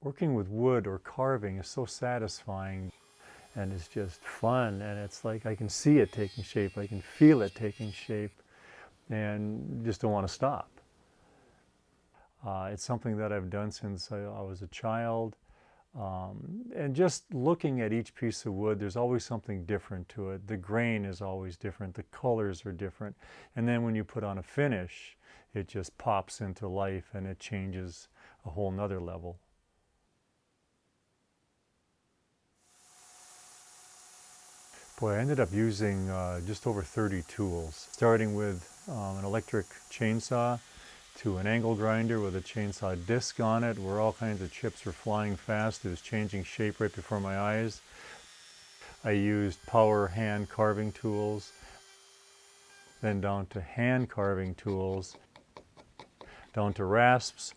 Working with wood or carving is so satisfying, and it's just fun, and it's like I can see it taking shape, I can feel it taking shape, and just don't want to stop. It's something that I've done since I was a child. And just looking at each piece of wood, there's always something different to it. The grain is always different, the colors are different. And then when you put on a finish, it just pops into life and it changes a whole nother level. Boy, I ended up using just over 30 tools, starting with an electric chainsaw to an angle grinder with a chainsaw disc on it where all kinds of chips were flying fast. It was changing shape right before my eyes. I used power hand carving tools, then down to hand carving tools, down to rasps,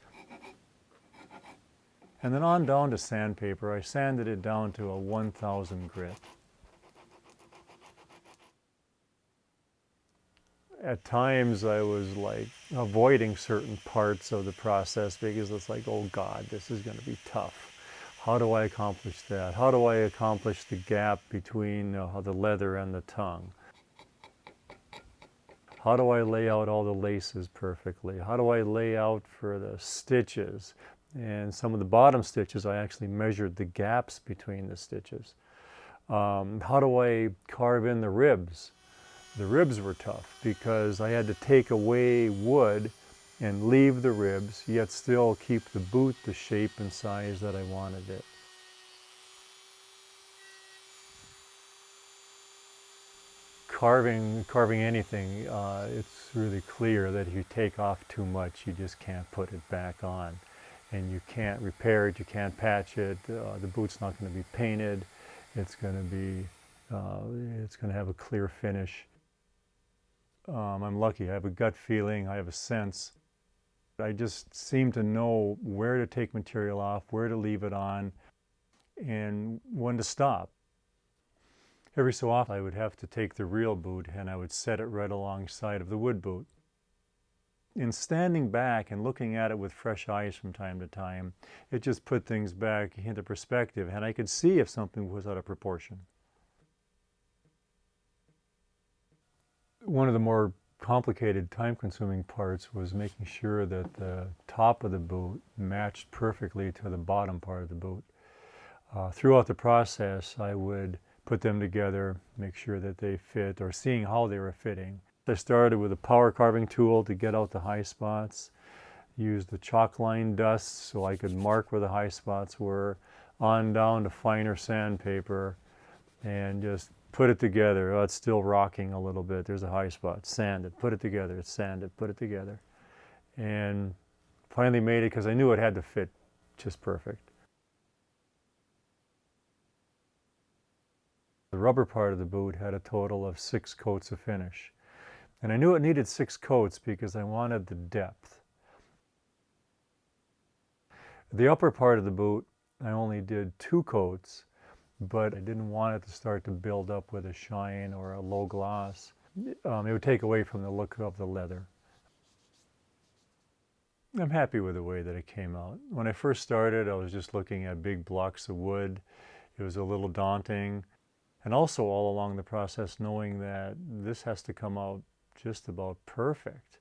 and then on down to sandpaper. I sanded it down to a 1000 grit. At times I was like avoiding certain parts of the process because it's like, oh God, this is going to be tough. How do I accomplish that? How do I accomplish the gap between the leather and the tongue? How do I lay out all the laces perfectly? How do I lay out for the stitches? And some of the bottom stitches, I actually measured the gaps between the stitches. How do I carve in the ribs? The ribs were tough because I had to take away wood and leave the ribs, yet still keep the boot the shape and size that I wanted it. Carving anything, it's really clear that if you take off too much, you just can't put it back on. And you can't repair it, you can't patch it, the boot's not going to be painted, it's going to have a clear finish. I'm lucky. I have a gut feeling. I have a sense. I just seem to know where to take material off, where to leave it on, and when to stop. Every so often I would have to take the real boot and I would set it right alongside of the wood boot. In standing back and looking at it with fresh eyes from time to time, it just put things back into perspective and I could see if something was out of proportion. One of the more complicated, time-consuming parts was making sure that the top of the boot matched perfectly to the bottom part of the boot. Throughout the process, I would put them together, make sure that they fit, or seeing how they were fitting. I started with a power carving tool to get out the high spots, used the chalk line dust so I could mark where the high spots were, on down to finer sandpaper, and just put it together. Oh, it's still rocking a little bit. There's a high spot. Sand it, put it together. Sand it, put it together. And finally made it because I knew it had to fit just perfect. The rubber part of the boot had a total of 6 coats of finish. And I knew it needed 6 coats because I wanted the depth. The upper part of the boot, I only did 2 coats, but I didn't want it to start to build up with a shine or a low gloss. It would take away from the look of the leather. I'm happy with the way that it came out. When I first started, I was just looking at big blocks of wood. It was a little daunting. And also all along the process, knowing that this has to come out just about perfect.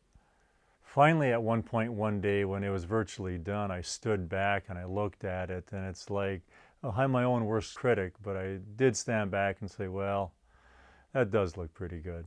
Finally, at one point one day when it was virtually done, I stood back and I looked at it, and it's like, I'm my own worst critic, but I did stand back and say, well, that does look pretty good.